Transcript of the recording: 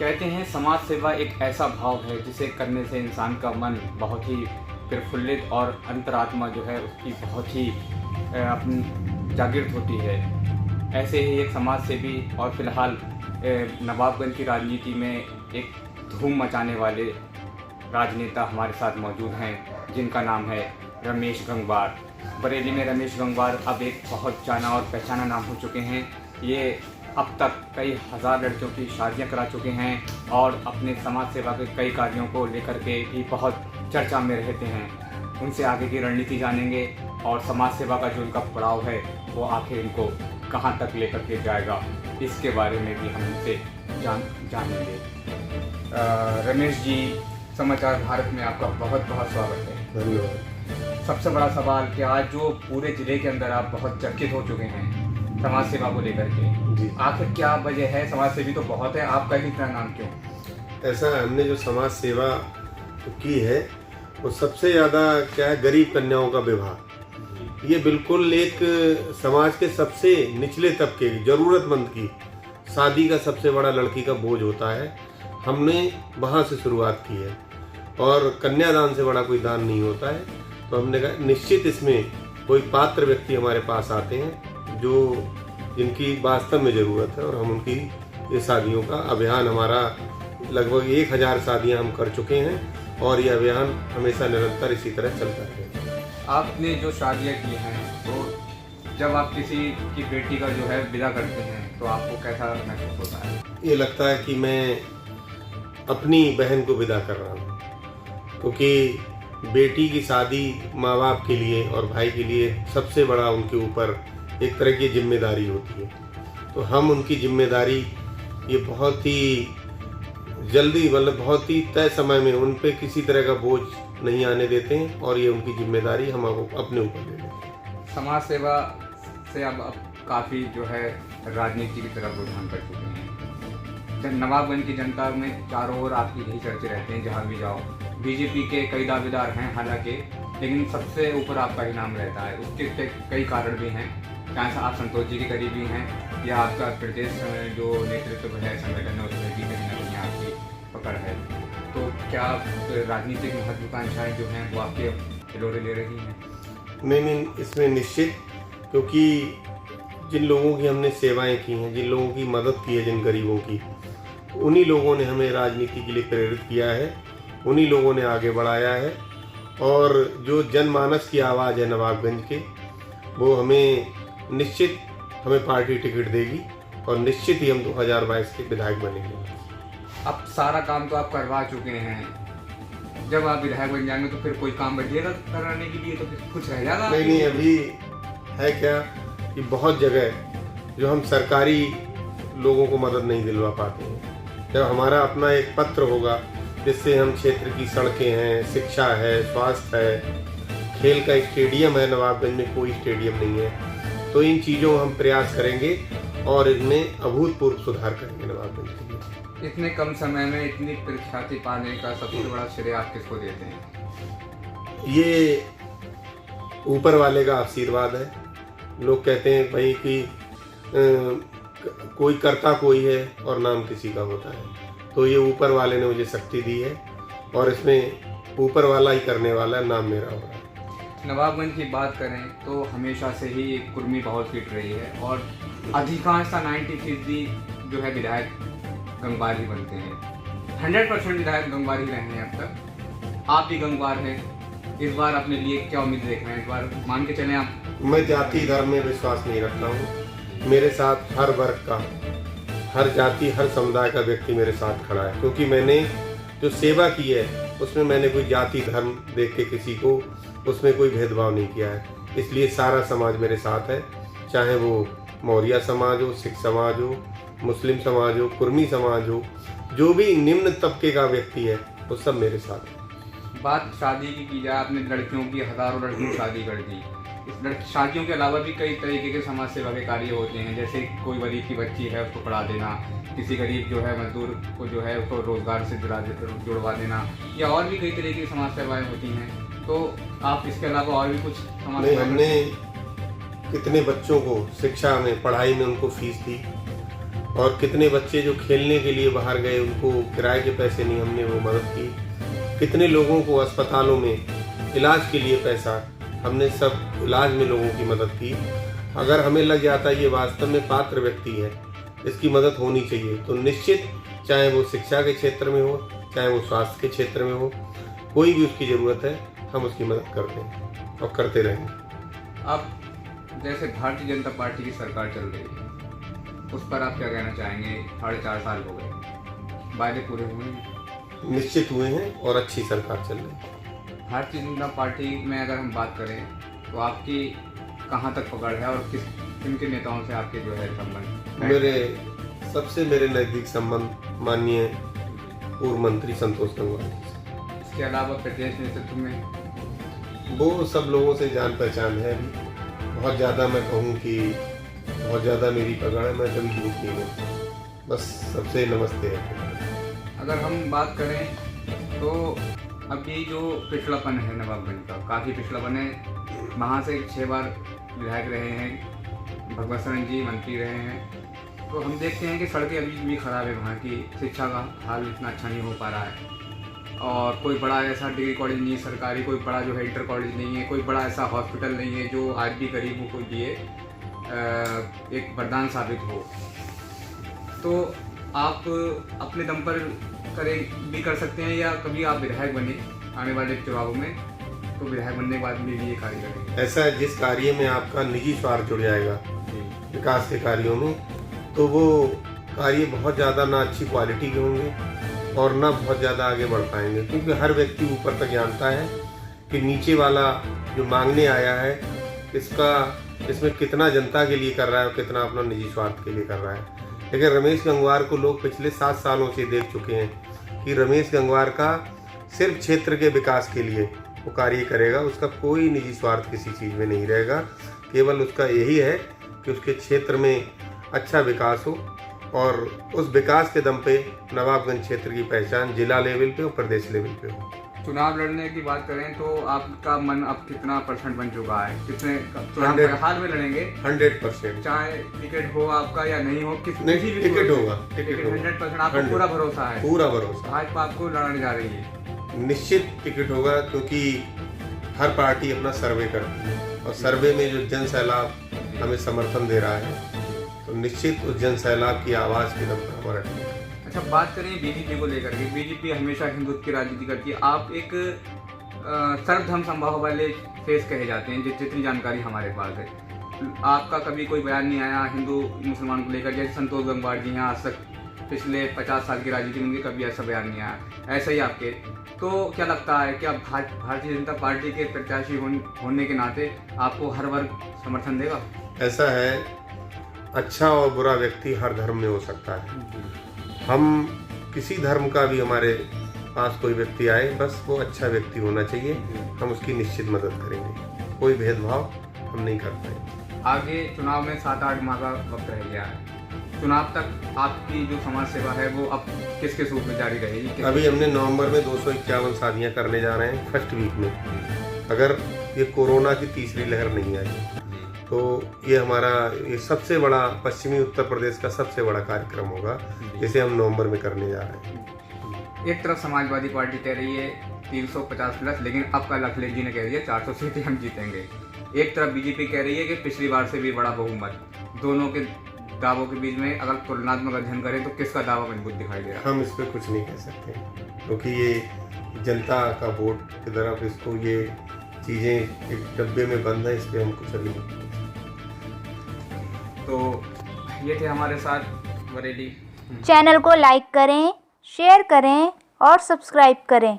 कहते हैं समाज सेवा एक ऐसा भाव है जिसे करने से इंसान का मन बहुत ही प्रफुल्लित और अंतरात्मा जो है उसकी बहुत ही अपनी जागृत होती है। ऐसे ही एक समाज सेवी और फिलहाल नवाबगंज की राजनीति में एक धूम मचाने वाले राजनेता हमारे साथ मौजूद हैं, जिनका नाम है रमेश गंगवार। बरेली में रमेश गंगवार अब एक बहुत जाना और पहचाना नाम हो चुके हैं। ये अब तक कई हज़ार लड़कियों की शादियां करा चुके हैं और अपने समाज सेवा के कई कार्यों को लेकर के भी बहुत चर्चा में रहते हैं। उनसे आगे की रणनीति जानेंगे और समाज सेवा का जो उनका पड़ाव है वो आखिर इनको कहां तक लेकर के जाएगा, इसके बारे में भी हम उनसे जानेंगे। रमेश जी, समाचार भारत में आपका बहुत बहुत स्वागत है। धन्यवाद। सबसे बड़ा सवाल कि आज जो पूरे ज़िले के अंदर आप बहुत चर्चित हो चुके हैं समाज सेवा को लेकर के, आखिर क्या वजह है? समाज सेवी तो बहुत है, आपका ही इतना नाम क्यों? ऐसा हमने जो समाज सेवा की है वो सबसे ज़्यादा क्या है, गरीब कन्याओं का विवाह। ये बिल्कुल एक समाज के सबसे निचले तबके की ज़रूरतमंद की शादी का सबसे बड़ा लड़की का बोझ होता है। हमने वहाँ से शुरुआत की है और कन्यादान से बड़ा कोई दान नहीं होता है। तो हमने कहा निश्चित इसमें कोई पात्र व्यक्ति हमारे पास आते हैं जो जिनकी वास्तव में ज़रूरत है और हम उनकी ये शादियों का अभियान, हमारा लगभग 1000 शादियां हम कर चुके हैं और ये अभियान हमेशा निरंतर इसी तरह चलता रहेगा। आपने जो शादियां की हैं, तो जब आप किसी की बेटी का जो है विदा करते हैं तो आपको कैसा महसूस होता है? ये लगता है कि मैं अपनी बहन को विदा कर रहा हूँ, क्योंकि बेटी की शादी माँ बाप के लिए और भाई के लिए सबसे बड़ा उनके ऊपर एक तरह की जिम्मेदारी होती है। तो हम उनकी जिम्मेदारी ये बहुत ही जल्दी, मतलब बहुत ही तय समय में उन पे किसी तरह का बोझ नहीं आने देते हैं और ये उनकी जिम्मेदारी हम अपने ऊपर ले लेते हैं। समाज सेवा से अब काफ़ी जो है राजनीति की तरफ रुझान कर चुके हैं। नवाबगंज की जनता में चारों ओर आपकी यही चर्चे रहते हैं, जहाँ भी जाओ। बीजेपी के कई दावेदार हैं हालांकि, लेकिन सबसे ऊपर आपका ही नाम रहता है। उसके कई कारण भी हैं, चाहे आप संतोष जी के करीबी हैं या आपका प्रदेश जो नेतृत्व है संगठन है उसमें भी कहीं ना कहीं आपकी पकड़ है। तो क्या राजनीतिक महत्वाकांक्षाएं जो हैं वो आपके हिलोरे ले रही हैं? नहीं, इसमें निश्चित, क्योंकि जिन लोगों की हमने सेवाएं की हैं, जिन लोगों की मदद की है, जिन गरीबों की, उन्हीं लोगों ने हमें राजनीति के लिए प्रेरित किया है, उन्हीं लोगों ने आगे बढ़ाया है। और जो जनमानस की आवाज़ है नवाबगंज के, वो हमें निश्चित हमें पार्टी टिकट देगी और निश्चित ही हम 2022 के विधायक बनेंगे। अब सारा काम तो आप करवा चुके हैं, जब आप विधायक बन जाएंगे तो फिर कोई काम बचेगा कराने के लिए? तो फिर कुछ रह जाएगा? नहीं, अभी है क्या कि बहुत जगह जो हम सरकारी लोगों को मदद नहीं दिलवा पाते हैं। जब हमारा अपना एक पत्र होगा जिससे हम क्षेत्र की सड़कें हैं, शिक्षा है, स्वास्थ्य है, खेल का स्टेडियम है, नवाबगंज में कोई स्टेडियम नहीं है, तो इन चीज़ों हम प्रयास करेंगे और इनमें अभूतपूर्व सुधार करेंगे नवाबगंज के लिए। इतने कम समय में इतनी प्रख्याति पाने का सबसे बड़ा श्रेय आप किसको देते हैं? ये ऊपर वाले का आशीर्वाद है। लोग कहते हैं भाई कि कोई करता कोई है और नाम किसी का होता है, तो ये ऊपर वाले ने मुझे शक्ति दी है और इसमें ऊपर वाला ही करने वाला है, नाम मेरा हो रहा है। नवाबगंज की बात करें तो हमेशा से ही कुर्मी बहुत फिट रही है और अधिकांशतः 90% जो है विधायक गंगवार ही बनते हैं। 100% विधायक गंगवार ही रहे हैं अब तक। आप भी गंगवार हैं, इस बार अपने लिए क्या उम्मीद देख रहे हैं? इस बार मान के चलें आप? मैं जाति धर्म में विश्वास नहीं रखता हूँ। मेरे साथ हर वर्ग का, हर जाति, हर समुदाय का व्यक्ति मेरे साथ खड़ा है, क्योंकि मैंने जो सेवा की है उसमें मैंने कोई जाति धर्म देख के किसी को उसमें कोई भेदभाव नहीं किया है। इसलिए सारा समाज मेरे साथ है, चाहे वो मौर्य समाज हो, सिख समाज हो, मुस्लिम समाज हो, कुर्मी समाज हो, जो भी निम्न तबके का व्यक्ति है वो सब मेरे साथ है। बात शादी की जाए, आपने लड़कियों की हज़ारों लड़कियों शादी कर दी। इस शादियों के अलावा भी कई तरीके के समाज सेवा के कार्य होते हैं, जैसे कोई गरीब की बच्ची है उसको पढ़ा देना, किसी गरीब जो है मजदूर को जो है उसको रोजगार से जुड़वा देना, या और भी कई तरीके की समाज सेवाएं होती हैं। तो आप इसके अलावा और भी कुछ समाज सेवाएं? हमने कितने बच्चों को शिक्षा में, पढ़ाई में उनको फीस दी और कितने बच्चे जो खेलने के लिए बाहर गए उनको किराए के पैसे नहीं, हमने वो मदद की। कितने लोगों को अस्पतालों में इलाज के लिए पैसा, हमने सब इलाज में लोगों की मदद की। अगर हमें लग जाता ये वास्तव में पात्र व्यक्ति है, इसकी मदद होनी चाहिए, तो निश्चित चाहे वो शिक्षा के क्षेत्र में हो, चाहे वो स्वास्थ्य के क्षेत्र में हो, कोई भी उसकी ज़रूरत है हम उसकी मदद करते हैं और करते रहेंगे। अब जैसे भारतीय जनता पार्टी की सरकार चल रही है, उस पर आप क्या कहना चाहेंगे? 4.5 साल हो गए, वायदे पूरे हुए हैं? निश्चित हुए हैं और अच्छी सरकार चल रही है। भारतीय जनता पार्टी में अगर हम बात करें तो आपकी कहाँ तक पकड़ है और किन किन नेताओं से आपके जो है संबंध? मेरे नज़दीक संबंध माननीय पूर्व मंत्री संतोष गंगवार। इसके अलावा प्रदेश नेतृत्व में वो सब लोगों से जान पहचान है। अभी बहुत ज़्यादा मैं कहूँ कि बहुत ज़्यादा मेरी पकड़ है, मैं कभी झूठ नहीं बोलता, बस सबसे नमस्ते है। अगर हम बात करें तो अभी जो पिछड़ापन है नवाबगंज का, काफ़ी पिछड़ापन है। वहाँ से 6 बार विधायक रहे हैं, भगवत शरण जी मंत्री रहे हैं, तो हम देखते हैं कि सड़कें अभी भी ख़राब है, वहाँ की शिक्षा का हाल इतना अच्छा नहीं हो पा रहा है, और कोई बड़ा ऐसा डिग्री कॉलेज नहीं है सरकारी, कोई बड़ा जो है इंटर कॉलेज नहीं है, कोई बड़ा ऐसा हॉस्पिटल नहीं है जो आज भी गरीबों को लिए एक वरदान साबित हो। तो आप अपने दम पर भी कर सकते हैं, या कभी आप विधायक बने आने वाले चुनावों में, तो विधायक बनने के बाद भी ये कार्य करेंगे? ऐसा है, जिस कार्य में आपका निजी स्वार्थ जुड़ जाएगा विकास के कार्यों में, तो वो कार्य बहुत ज़्यादा ना अच्छी क्वालिटी के होंगे और ना बहुत ज़्यादा आगे बढ़ पाएंगे, क्योंकि हर व्यक्ति ऊपर तक जानता है कि नीचे वाला जो मांगने आया है इसमें कितना जनता के लिए कर रहा है और कितना अपना निजी स्वार्थ के लिए कर रहा है। लेकिन रमेश गंगवार को लोग पिछले 7 सालों से देख चुके हैं कि रमेश गंगवार का सिर्फ क्षेत्र के विकास के लिए वो कार्य करेगा, उसका कोई निजी स्वार्थ किसी चीज़ में नहीं रहेगा। केवल उसका यही है कि उसके क्षेत्र में अच्छा विकास हो, और उस विकास के दम पे नवाबगंज क्षेत्र की पहचान जिला लेवल पे और प्रदेश लेवल पे हो। चुनाव लड़ने की बात करें तो आपका मन अब कितना % बन चुका है? कितने चुनाव हाल में लड़ेंगे? 100%। चाहे टिकट हो आपका या नहीं हो, नहीं, टिकट होगा। 100% आपको पूरा भरोसा है? पूरा भरोसा। भाजपा आपको लड़ाने जा रही है? निश्चित टिकट होगा, क्योंकि हर पार्टी अपना सर्वे करती है और सर्वे में जो जन सैलाब हमें समर्थन दे रहा है, तो निश्चित उस जन सैलाब की आवाज़ के दम पर हमारा। अच्छा, बात करें बीजेपी को लेकर के। बीजेपी हमेशा हिंदुत्व की राजनीति करती है। आप एक सर्वधर्म संभाव वाले फेस कहे जाते हैं, जितनी जानकारी हमारे पास है। आपका कभी कोई बयान नहीं आया हिंदू मुसलमान को लेकर, जैसे संतोष गंगवार जी हैं, आज तक पिछले 50 साल की राजनीति में कभी ऐसा बयान नहीं आया। ऐसा ही आपके, तो क्या लगता है कि आप भारतीय जनता पार्टी के प्रत्याशी होने के नाते आपको हर वर्ग समर्थन देगा? ऐसा है, अच्छा और बुरा व्यक्ति हर धर्म में हो सकता है। हम किसी धर्म का भी हमारे पास कोई व्यक्ति आए, बस वो अच्छा व्यक्ति होना चाहिए, हम उसकी निश्चित मदद करेंगे। कोई भेदभाव हम नहीं कर पाएंगे। आगे चुनाव में 7-8 माह का वक्त रह गया है। चुनाव तक आपकी जो समाज सेवा है वो अब किस किस रूप में जारी रहेगी? अभी हमने नवंबर में 251 शादियां करने जा रहे हैं फर्स्ट वीक में, अगर ये कोरोना की तीसरी लहर नहीं आई तो ये सबसे बड़ा पश्चिमी उत्तर प्रदेश का सबसे बड़ा कार्यक्रम होगा, जिसे हम नवंबर में करने जा रहे हैं। एक तरफ समाजवादी पार्टी कह रही है 350+, लेकिन अब कल अखिलेश जी ने कह दिया 400 सीटें हम जीतेंगे। एक तरफ बीजेपी कह रही है कि पिछली बार से भी बड़ा बहुमत। दोनों के दावों के बीच में अगर तुलनात्मक अध्ययन करें तो किसका दावा मजबूत दिखाई दे रहा है? हम इस पर कुछ नहीं कह सकते, क्योंकि ये जनता का वोट की तरफ इसको ये चीज़ें एक डब्बे में बंद है, इस पर हम कुछ अभी नहीं। तो ये थे हमारे साथ बरेली। चैनल को लाइक करें, शेयर करें और सब्सक्राइब करें।